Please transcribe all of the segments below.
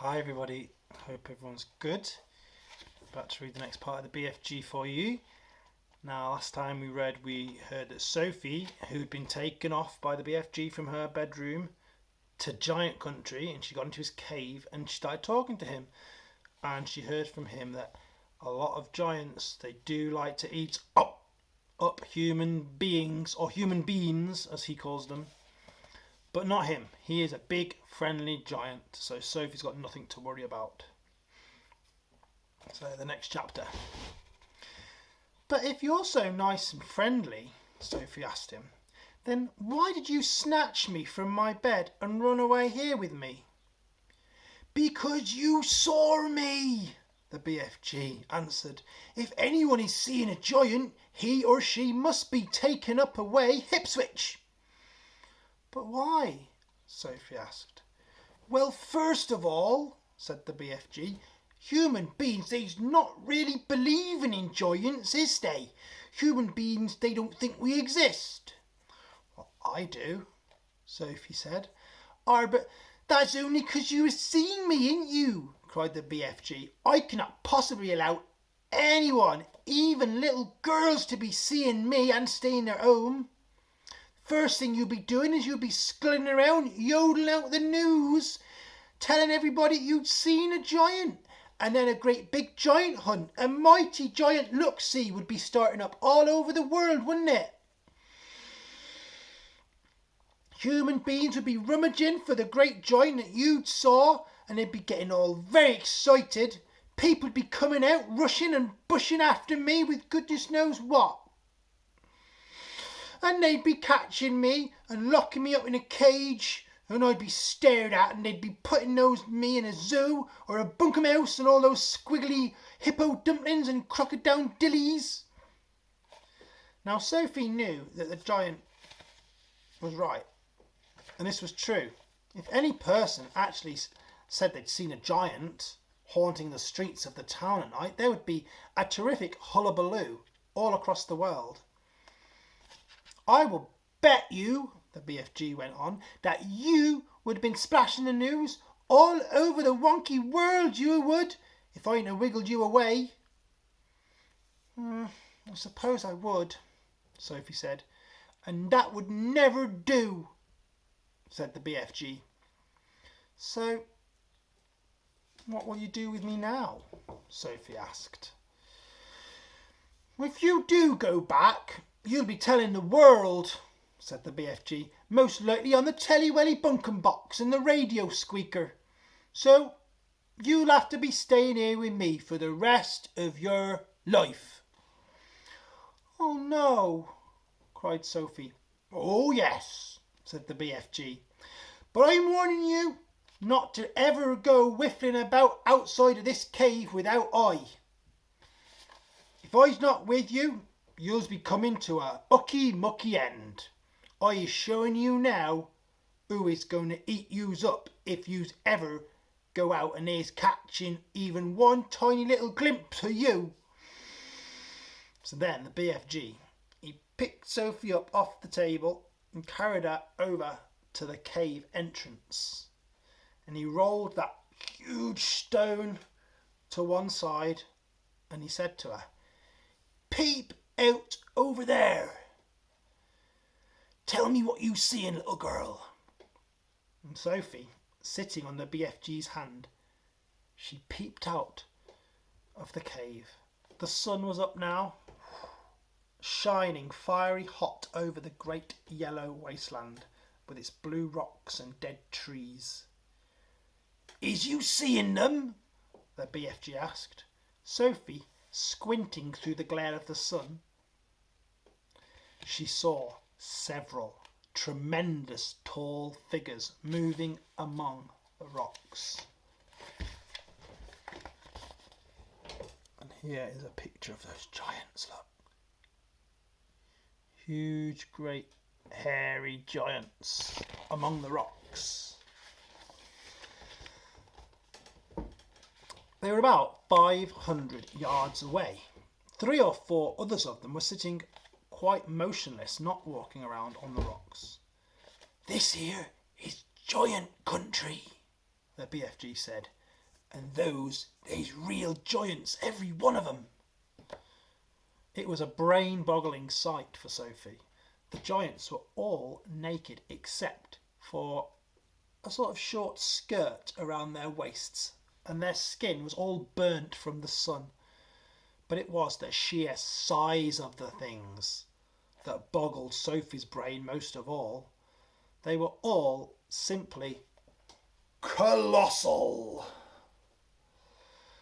Hi everybody, hope everyone's good. About to read the next part of the BFG for you. Now last time we heard that Sophie, who'd been taken off by the BFG from her bedroom to Giant Country, and she got into his cave and she started talking to him. And she heard from him that a lot of giants, they do like to eat up human beings, or human beings as he calls them. But not him. He is a big, friendly giant, so Sophie's got nothing to worry about. So the next chapter. But if you're so nice and friendly, Sophie asked him, then why did you snatch me from my bed and run away here with me? Because you saw me, the BFG answered. If anyone is seeing a giant, he or she must be taken up away hip-switch. But why? Sophie asked. Well, first of all, said the BFG, human beings, they's not really believing in giants, is they? Human beings, they don't think we exist. Well, I do, Sophie said. But that's only 'cause you were seeing me, ain't you? Cried the BFG. I cannot possibly allow anyone, even little girls, to be seeing me and staying at home. First thing you'll be doing is you'll be sculling around, yodeling out the news, telling everybody you'd seen a giant, and then a great big giant hunt, a mighty giant look-see would be starting up all over the world, wouldn't it? Human beings would be rummaging for the great giant that you'd saw, and they'd be getting all very excited. People'd be coming out, rushing and bushing after me with goodness knows what. And they'd be catching me and locking me up in a cage, and I'd be stared at, and they'd be putting me in a zoo or a bunkum house and all those squiggly hippo dumplings and crocodile dillies. Now Sophie knew that the giant was right, and this was true. If any person actually said they'd seen a giant haunting the streets of the town at night, there would be a terrific hullabaloo all across the world. I will bet you, the BFG went on, that you would have been splashing the news all over the wonky world, you would, if I hadn't wiggled you away. I suppose I would, Sophie said. And that would never do, said the BFG. So, what will you do with me now? Sophie asked. If you do go back, you'll be telling the world, said the BFG, most likely on the telly-welly bunkum box and the radio squeaker. So you'll have to be staying here with me for the rest of your life. Oh no, cried Sophie. Oh yes, said the BFG. But I'm warning you not to ever go whiffling about outside of this cave without I. If I's not with you, you'll be coming to a ucky-mucky end. I is showing you now who is going to eat yous up if yous ever go out and there's catching even one tiny little glimpse of you. So then the BFG, he picked Sophie up off the table and carried her over to the cave entrance. And he rolled that huge stone to one side and he said to her, "Peep out over there. Tell me what you seeing, little girl." And Sophie, sitting on the BFG's hand, she peeped out of the cave. The sun was up now, shining fiery hot over the great yellow wasteland with its blue rocks and dead trees. "Is you seeing them?" the BFG asked. Sophie, squinting through the glare of the sun, she saw several tremendous tall figures moving among the rocks. And here is a picture of those giants, look. Huge, great, hairy giants among the rocks. They were about 500 yards away. 3 or 4 others of them were sitting quite motionless, not walking around on the rocks. "This here is Giant Country," the BFG said. And they's real giants, every one of them. It was a brain-boggling sight for Sophie. The giants were all naked except for a sort of short skirt around their waists, and their skin was all burnt from the sun. But it was the sheer size of the things that boggled Sophie's brain most of all. They were all simply colossal.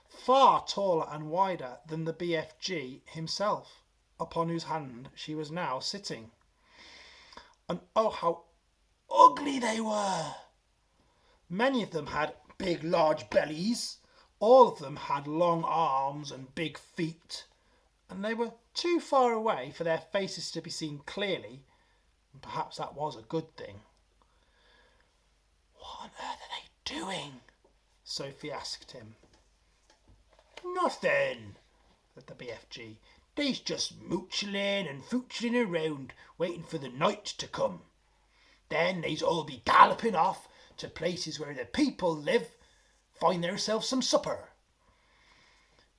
Far taller and wider than the BFG himself, upon whose hand she was now sitting. And oh, how ugly they were! Many of them had big, large bellies. All of them had long arms and big feet. And they were too far away for their faces to be seen clearly. And perhaps that was a good thing. "What on earth are they doing?" Sophie asked him. "Nothing," said the BFG. "They's just moochling and foochling around, waiting for the night to come. Then they's all be galloping off to places where the people live, find theirselves some supper."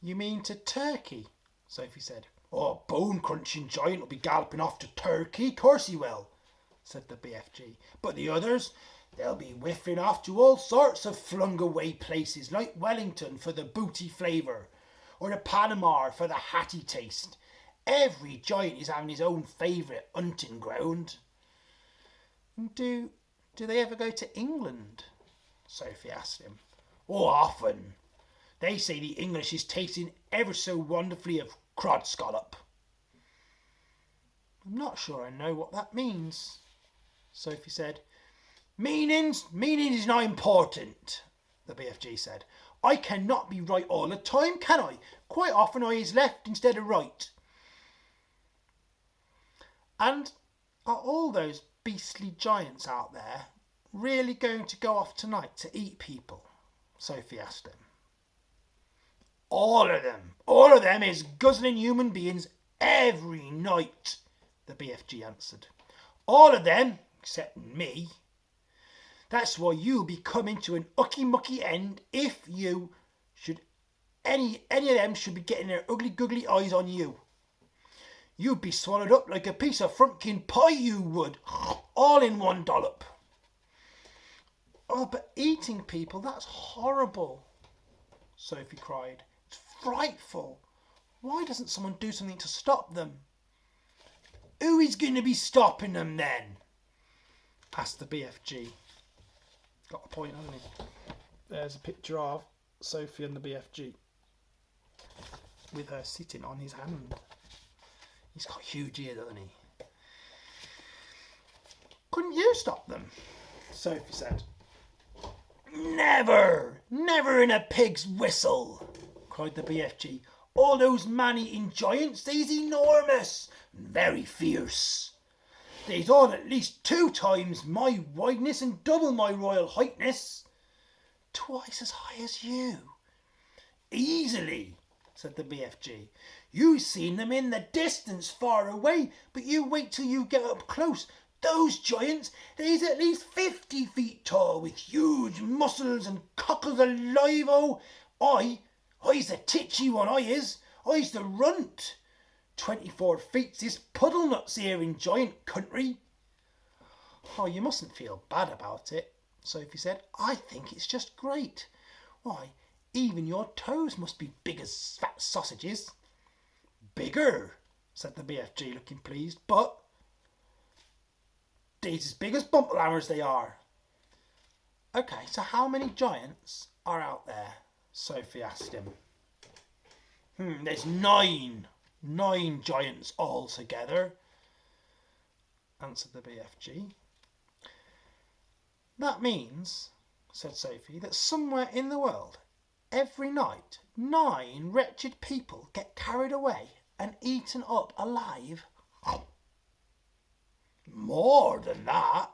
"You mean to Turkey?" Sophie said. "Oh, bone-crunching giant will be galloping off to Turkey, course he will," said the BFG. "But the others, they'll be whiffing off to all sorts of flung-away places, like Wellington for the booty flavour, or the Panama for the hatty taste. Every giant is having his own favourite hunting ground." Do they ever go to England?" Sophie asked him. "Oh, often. They say the English is tasting ever so wonderfully of crod scallop." "I'm not sure I know what that means," Sophie said. Meaning is not important," the BFG said. "I cannot be right all the time, can I? Quite often I is left instead of right." "And are all those beastly giants out there really going to go off tonight to eat people?" Sophie asked him. All of them is guzzling human beings every night," the BFG answered. "All of them, except me. That's why you'll be coming to an ucky-mucky end if you should any of them should be getting their ugly-googly eyes on you. You'd be swallowed up like a piece of frumpkin pie, you would, all in one dollop." "Oh, but eating people, that's horrible," Sophie cried. "It's frightful. Why doesn't someone do something to stop them?" "Who is going to be stopping them then?" asked the BFG. Got a point, hasn't he? There's a picture of Sophie and the BFG with her sitting on his hand. He's got huge ears, doesn't he? "Couldn't you stop them?" Sophie said. Never in a pig's whistle," cried the BFG. "All those man-eating giants, they's enormous and very fierce. They's all at least 2 times my wideness and double my royal heightness." "Twice as high as you?" "Easily," said the BFG. "You've seen them in the distance far away, but you wait till you get up close. Those giants, they's at least 50 feet tall, with huge muscles and cockles alive. Oh, I's the titchy one, I is. I's the runt. 24 feet's this puddle nuts here in giant country." "Oh, you mustn't feel bad about it," Sophie said. "I think it's just great. Why, even your toes must be big as fat sausages." "Bigger," said the BFG, looking pleased, "but they's as big as bumple hammers, they are." "Okay, so how many giants are out there?" Sophie asked him. "There's 9 giants altogether," answered the BFG. "That means," said Sophie, "that somewhere in the world, every night, 9 wretched people get carried away and eaten up alive." "More than that,"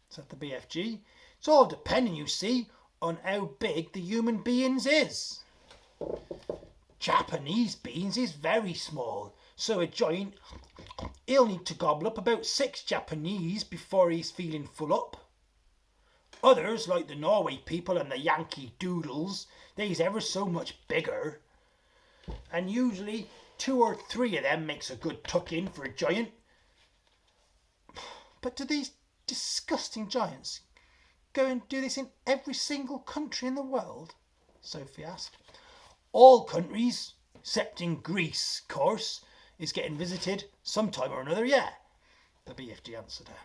said the BFG. "It's all depending, you see, on how big the human beings is. Japanese beings is very small, so a giant, he'll need to gobble up about 6 Japanese before he's feeling full up. Others, like the Norway people and the Yankee Doodles, they's ever so much bigger. And usually 2 or 3 of them makes a good tuck-in for a giant. But do these disgusting giants go and do this in every single country in the world? Sophie asked. All countries, except in Greece, of course, is getting visited sometime or another, yeah, the BFG answered her.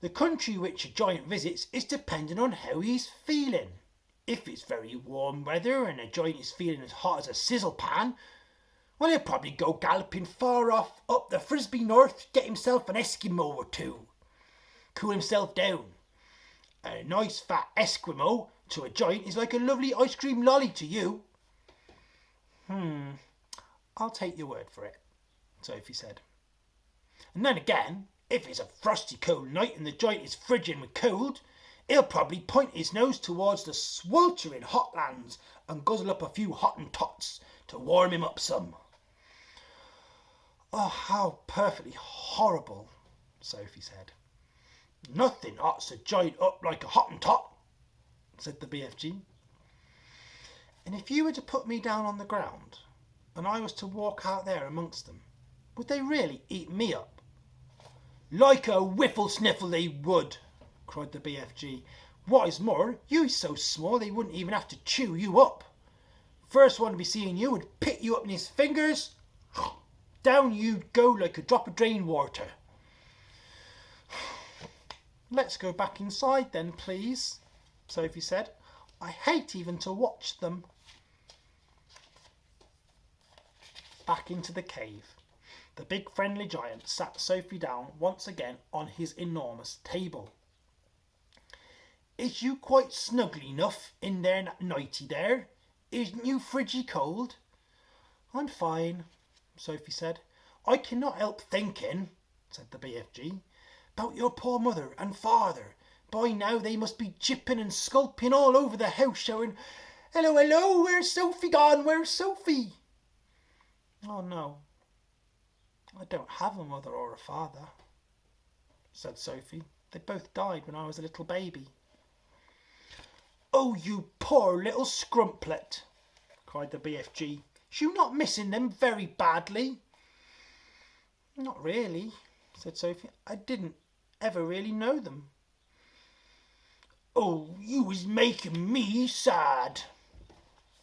The country which a giant visits is dependent on how he's feeling. If it's very warm weather and a giant is feeling as hot as a sizzle pan, well, he'll probably go galloping far off up the Frisbee North to get himself an Eskimo or 2. Cool himself down. A nice fat Eskimo to a giant is like a lovely ice cream lolly to you. I'll take your word for it, Sophie said. And then again, if it's a frosty cold night and the giant is frigid with cold, he'll probably point his nose towards the sweltering hot lands and guzzle up a few Hottentots to warm him up some. Oh, how perfectly horrible, Sophie said. Nothing hots a giant up like a Hottentot, said the BFG. And if you were to put me down on the ground and I was to walk out there amongst them, would they really eat me up? Like a whiffle-sniffle they would, cried the BFG. What is more, you're so small they wouldn't even have to chew you up. First one to be seeing you would pick you up in his fingers. Down you'd go like a drop of drain water. Let's go back inside then, please, Sophie said. I hate even to watch them. Back into the cave. The big friendly giant sat Sophie down once again on his enormous table. Is you quite snugly enough in there nighty there? Isn't you friggy cold? I'm fine, Sophie said. I cannot help thinking, said the BFG, about your poor mother and father. By now they must be jipping and sculping all over the house, shouting, hello, hello, where's Sophie gone? Where's Sophie? Oh no, I don't have a mother or a father, said Sophie. They both died when I was a little baby. Oh, you poor little scrumplet, cried the BFG. Is you not missing them very badly? Not really, said Sophie. I didn't ever really know them. Oh, you was making me sad,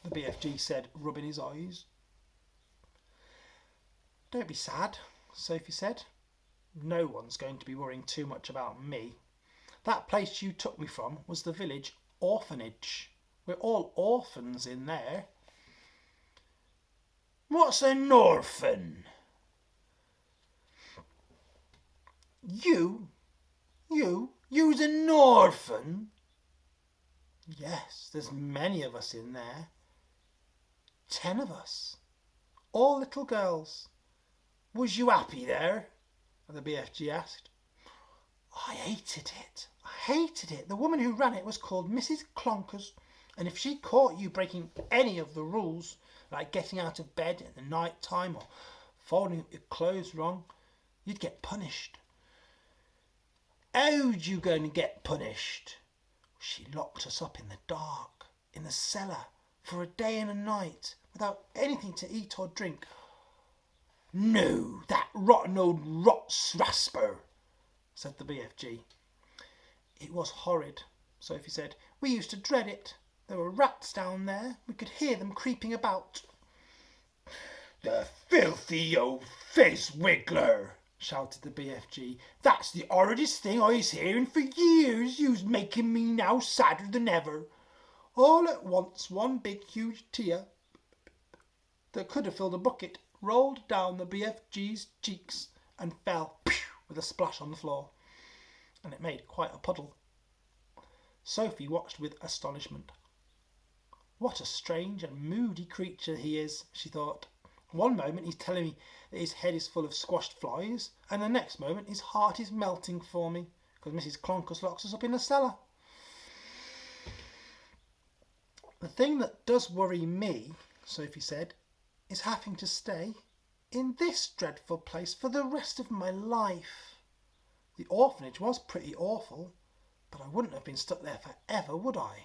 the BFG said, rubbing his eyes. Don't be sad, Sophie said. No one's going to be worrying too much about me. That place you took me from was the village orphanage. We're all orphans in there. What's an orphan? You's an orphan? Yes, there's many of us in there. 10 of us. All little girls. Was you happy there? The BFG asked. I hated it. The woman who ran it was called Mrs. Clonkers, and if she caught you breaking any of the rules, like getting out of bed at the night time or folding up your clothes wrong, you'd get punished. How'd you going to get punished? She locked us up in the dark, in the cellar, for a day and a night, without anything to eat or drink. No, that rotten old rot rasper, said the BFG. It was horrid, Sophie said. We used to dread it. There were rats down there. We could hear them creeping about. The filthy old fizzwiggler, shouted the BFG. That's the horridest thing I was hearing for years. You's making me now sadder than ever. All at once, one big huge tear that could have filled a bucket rolled down the BFG's cheeks and fell with a splash on the floor, and it made quite a puddle. Sophie watched with astonishment. What a strange and moody creature he is, she thought. One moment he's telling me that his head is full of squashed flies, and the next moment his heart is melting for me, because Mrs. Clonkers locks us up in the cellar. The thing that does worry me, Sophie said, is having to stay in this dreadful place for the rest of my life. The orphanage was pretty awful, But I wouldn't have been stuck there forever, would I?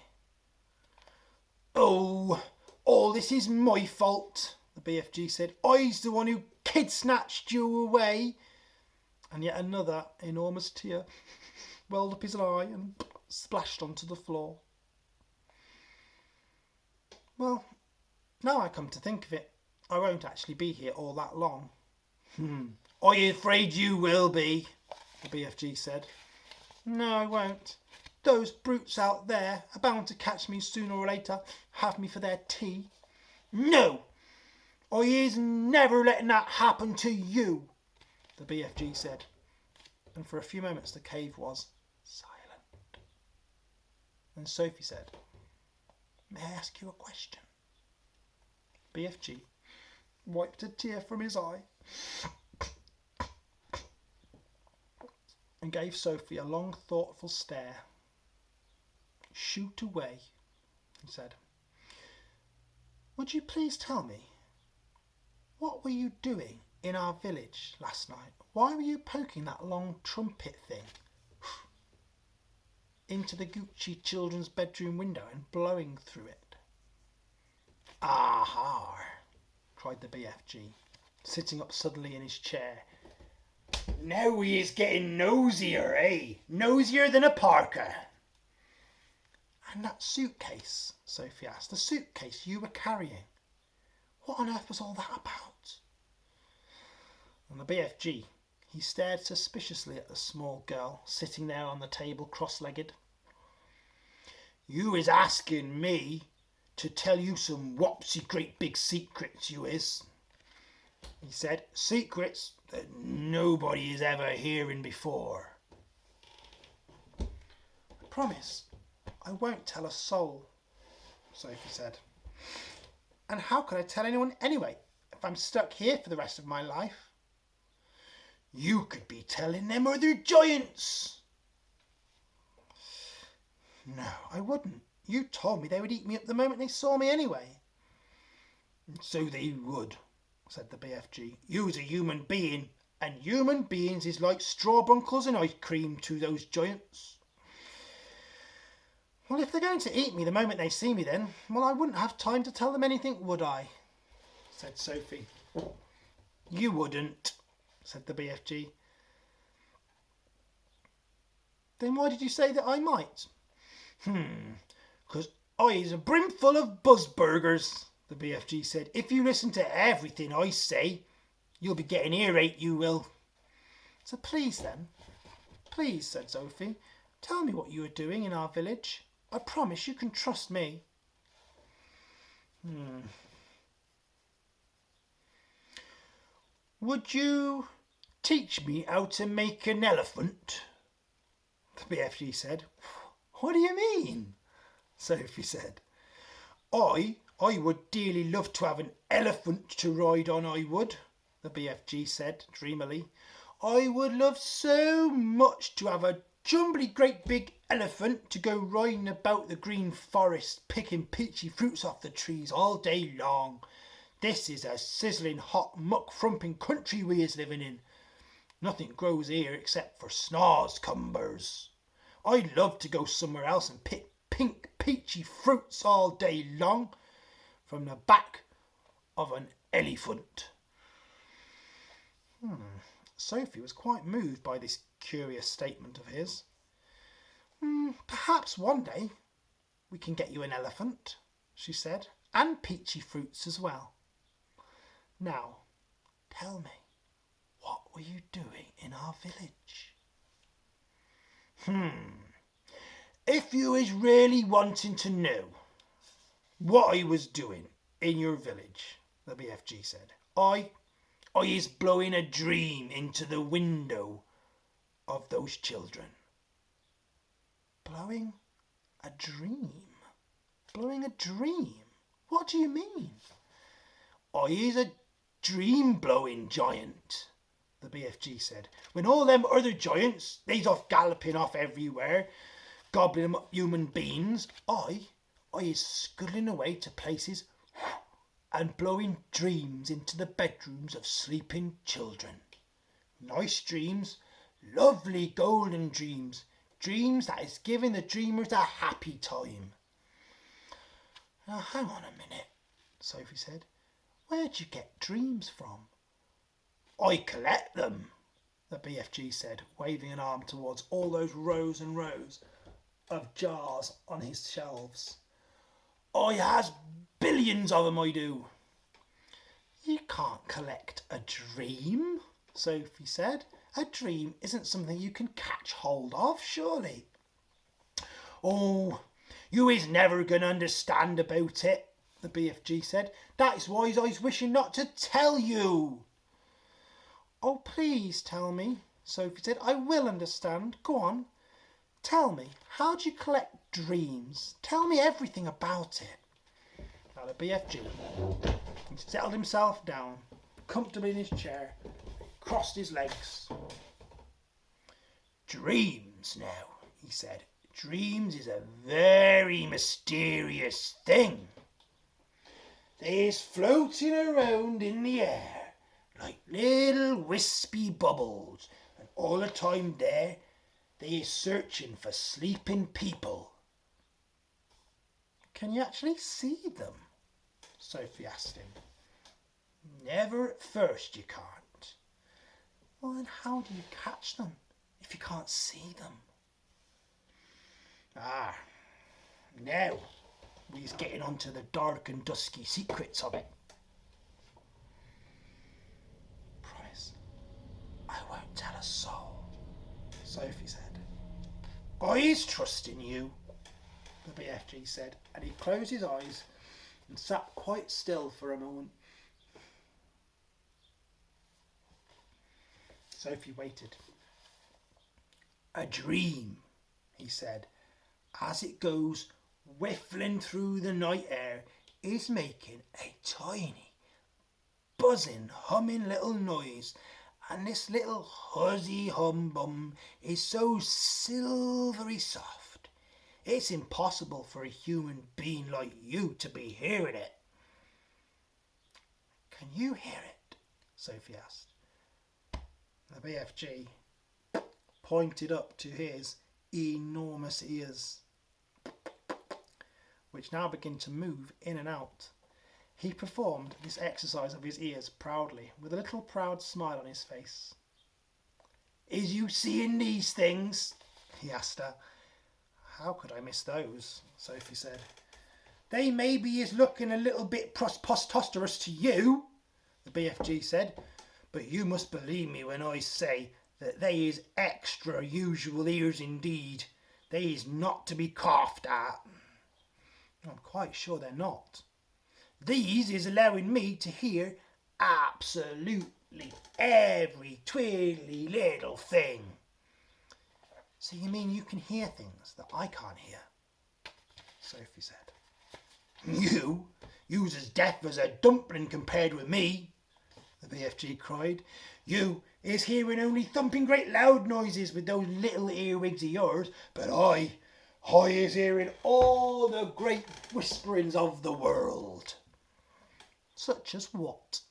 Oh, all this is my fault, the BFG said. I's the one who kid-snatched you away. And yet another enormous tear welled up his eye and splashed onto the floor. Well, now I come to think of it, I won't actually be here all that long. Are you afraid you will be? The BFG said. No, I won't. Those brutes out there are bound to catch me sooner or later, have me for their tea. No! I is never letting that happen to you, the BFG said. And for a few moments the cave was silent. And Sophie said, May I ask you a question? BFG wiped a tear from his eye and gave Sophie a long, thoughtful stare. Shoot away, he said. Would you please tell me, what were you doing in our village last night? Why were you poking that long trumpet thing into the Gucci children's bedroom window and blowing through it? Aha! Cried the BFG, sitting up suddenly in his chair. Now he is getting nosier, eh? Nosier than a Parker. And that suitcase, Sophie asked, the suitcase you were carrying, what on earth was all that about? And the BFG, he stared suspiciously at the small girl sitting there on the table cross-legged. You is asking me to tell you some whopsy great big secrets, you is, he said. Secrets that nobody is ever hearing before. I promise I won't tell a soul, Sophie said. And how could I tell anyone anyway, if I'm stuck here for the rest of my life? You could be telling them other giants. No, I wouldn't. You told me they would eat me up the moment they saw me anyway. So they would, said the BFG. You's a human being, and human beings is like strawbunkles and ice cream to those giants. Well, if they're going to eat me the moment they see me then, well, I wouldn't have time to tell them anything, would I? Said Sophie. You wouldn't, said the BFG. Then why did you say that I might? 'Cause I's a brimful of buzzburgers, the BFG said. If you listen to everything I say, you'll be getting earache, you will. So please then, please, said Sophie, tell me what you are doing in our village. I promise you can trust me. Would you teach me how to make an elephant? The BFG said. What do you mean? Sophie said. I would dearly love to have an elephant to ride on, I would, the BFG said dreamily. I would love so much to have a jumbly great big elephant to go riding about the green forest, picking peachy fruits off the trees all day long. This is a sizzling hot muck-frumping country we is living in. Nothing grows here except for snaws-cumbers. I'd love to go somewhere else and pick pink peachy fruits all day long from the back of an elephant. Sophie was quite moved by this curious statement of his. Perhaps one day we can get you an elephant, she said, and peachy fruits as well. Now, tell me, what were you doing in our village? If you is really wanting to know what I was doing in your village, the BFG said, I is blowing a dream into the window of those children. Blowing a dream? Blowing a dream? What do you mean? I is a dream-blowing giant, the BFG said. When all them other giants, they's off galloping off everywhere, gobbling them up human beings, I is scuttling away to places and blowing dreams into the bedrooms of sleeping children. Nice dreams, lovely golden dreams, dreams that is giving the dreamers a happy time. Now, hang on a minute, Sophie said. Where'd you get dreams from? I collect them, the BFG said, waving an arm towards all those rows and rows of jars on his shelves. I has billions of them, I do. You can't collect a dream, Sophie said. A dream isn't something you can catch hold of, surely. Oh, you is never going to understand about it, the BFG said. That's why I was wishing not to tell you. Oh, please tell me, Sophie said. I will understand. Go on. Tell me, how do you collect dreams? Tell me everything about it. Now the BFG settled himself down, comfortably in his chair, crossed his legs. Dreams now, he said. Dreams is a very mysterious thing. They's floating around in the air like little wispy bubbles, and all the time they is searching for sleeping people. Can you actually see them? Sophie asked him. Never at first, you can't. Well, then how do you catch them if you can't see them? Ah, now we's getting on to the dark and dusky secrets of it. Promise, I won't tell a soul, Sophie said. I's trusting you, the BFG said, and he closed his eyes and sat quite still for a moment. Sophie waited. A dream, he said, as it goes whiffling through the night air, is making a tiny, buzzing, humming little noise, and this little huzzy hum-bum is so silvery soft, it's impossible for a human being like you to be hearing it. Can you hear it? Sophie asked. The BFG pointed up to his enormous ears, which now began to move in and out. He performed this exercise of his ears proudly, with a little proud smile on his face. Is you seeing these things? He asked her. How could I miss those? Sophie said. They maybe is looking a little bit preposterous to you, the BFG said, but you must believe me when I say that they is extra usual ears indeed. They is not to be coughed at. I'm quite sure they're not. These is allowing me to hear absolutely every twiddly little thing. So you mean you can hear things that I can't hear? Sophie said. You's as deaf as a dumpling compared with me, the BFG cried. You is hearing only thumping great loud noises with those little earwigs of yours, but I is hearing all the great whisperings of the world. Such as what?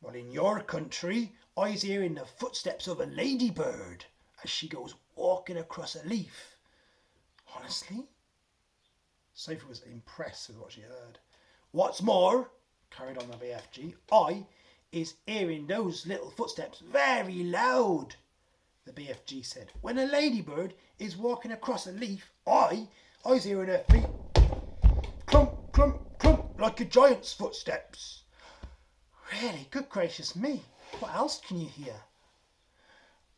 Well, in your country, I's hearing the footsteps of a ladybird as she goes walking across a leaf. Honestly? Sophie was impressed with what she heard. What's more, carried on the BFG, I is hearing those little footsteps very loud, the BFG said. When a ladybird is walking across a leaf, I's hearing her feet clump, clump, clump like a giant's footsteps. Really? Good gracious me. What else can you hear?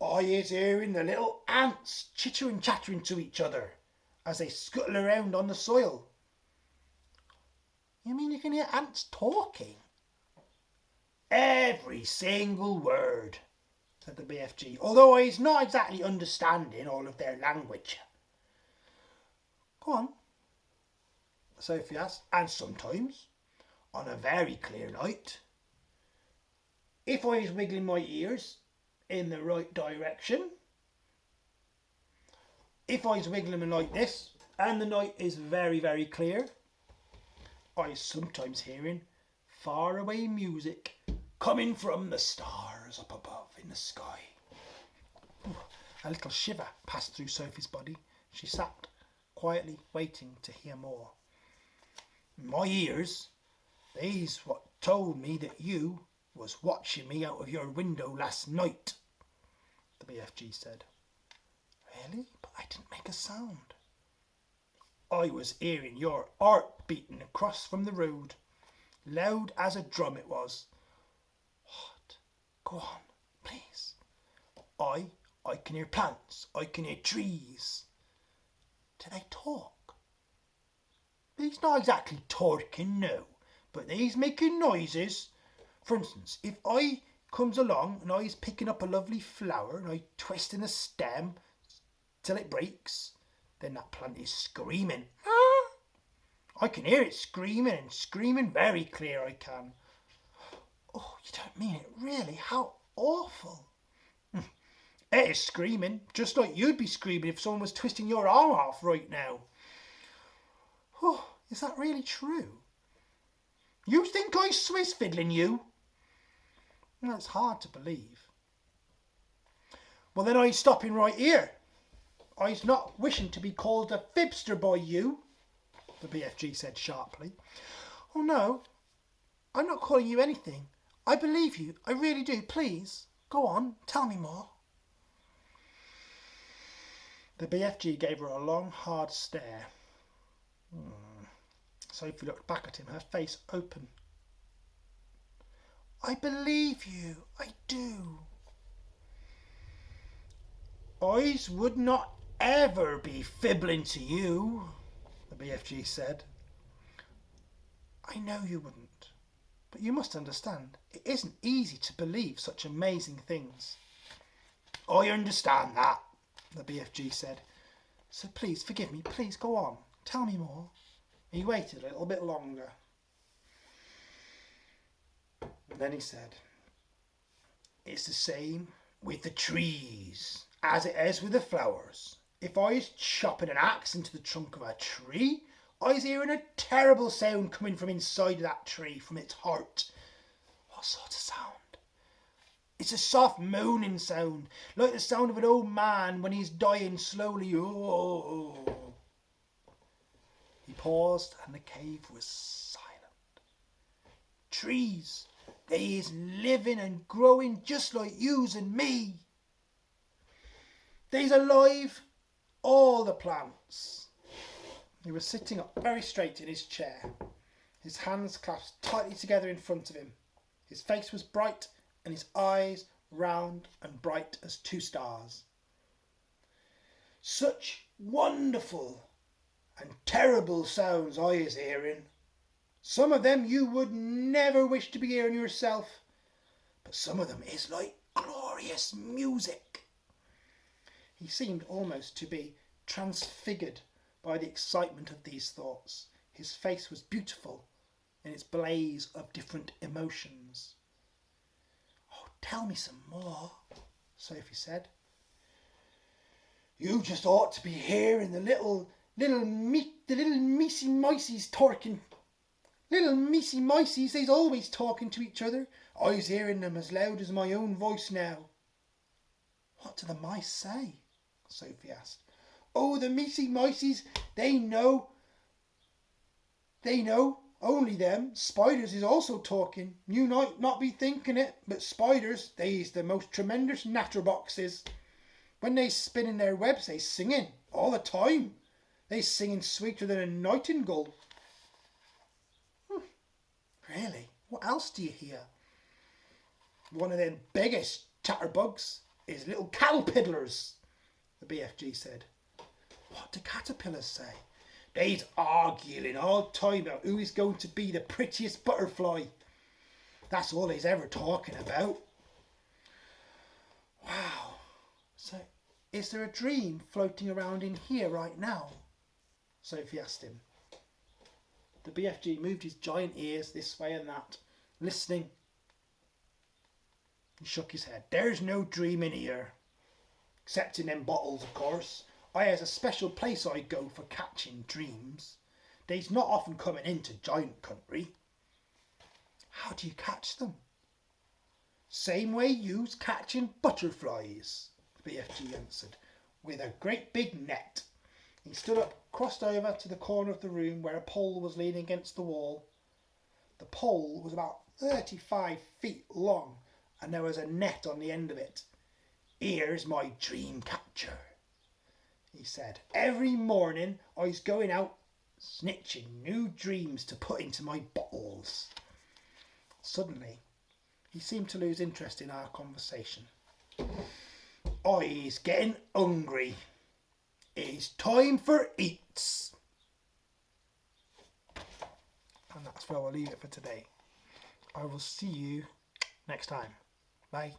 I is hearing the little ants chittering, chattering to each other as they scuttle around on the soil. You mean you can hear ants talking? Every single word, said the BFG, although I's not exactly understanding all of their language. Go on, Sophie asked. And sometimes, on a very clear night, if I is wiggling my ears in the right direction, if I is wiggling them like this, and the night is very, very clear, I is sometimes hearing faraway music coming from the stars up above in the sky. A little shiver passed through Sophie's body. She sat quietly waiting to hear more. My ears, they's what told me that you was watching me out of your window last night, the BFG said. Really? But I didn't make a sound. I was hearing your heart beating across from the road. Loud as a drum it was. What? Go on, please. I can hear plants. I can hear trees. Do they talk? He's not exactly talking, no, but he's making noises. For instance, if I comes along and I's picking up a lovely flower and I twist in the stem till it breaks, then that plant is screaming. I can hear it screaming and screaming very clear, I can. Oh, you don't mean it, really? How awful. It is screaming, just like you'd be screaming if someone was twisting your arm off right now. Oh, is that really true? You think I Swiss fiddling you? Well, it's hard to believe. Well, then I's stopping right here. I's not wishing to be called a fibster by you, the BFG said sharply. Oh no, I'm not calling you anything. I believe you, I really do. Please, go on, tell me more. The BFG gave her a long, hard stare. Sophie looked back at him, her face open. I believe you, I do. I would not ever be fibbling to you, the BFG said. I know you wouldn't, but you must understand, it isn't easy to believe such amazing things. I understand that, the BFG said. So please forgive me, please go on, tell me more. He waited a little bit longer. And then he said, it's the same with the trees as it is with the flowers. If I's chopping an axe into the trunk of a tree, I's hearing a terrible sound coming from inside of that tree, from its heart. What sort of sound? It's a soft moaning sound, like the sound of an old man when he's dying slowly. Oh. He paused and the cave was silent. Trees, they is living and growing just like yous and me. They's alive, all the plants. He was sitting up very straight in his chair, his hands clasped tightly together in front of him. His face was bright and his eyes round and bright as two stars. Such wonderful and terrible sounds I is hearing. Some of them you would never wish to be hearing yourself, but some of them is like glorious music. He seemed almost to be transfigured by the excitement of these thoughts. His face was beautiful in its blaze of different emotions. Oh, tell me some more, Sophie said. You just ought to be hearing the little meesy miceys talking. Little meesy miceys, they's always talking to each other. I's hearing them as loud as my own voice now. What do the mice say? Sophie asked. Oh, the meesy miceys, they know. Only them. Spiders is also talking. You might not be thinking it, but spiders, they's the most tremendous natterboxes. When they spinning their webs, they singing all the time. They singing sweeter than a nightingale. Really? What else do you hear? One of them biggest chatterbugs is little caterpillars, the BFG said. What do caterpillars say? They's arguing all the time about who is going to be the prettiest butterfly. That's all he's ever talking about. Wow. So, is there a dream floating around in here right now? Sophie asked him. The BFG moved his giant ears this way and that, listening. He shook his head. There's no dream in here. Except in them bottles, of course. I has a special place I go for catching dreams. They's not often coming into giant country. How do you catch them? Same way you's catching butterflies, the BFG answered. With a great big net. He stood up, crossed over to the corner of the room where a pole was leaning against the wall. The pole was about 35 feet long, and there was a net on the end of it. Here's my dream catcher, he said. Every morning I's going out snitching new dreams to put into my bottles. Suddenly, he seemed to lose interest in our conversation. I's getting hungry. It's time for eats. And that's where we'll leave it for today. I will see you next time. Bye.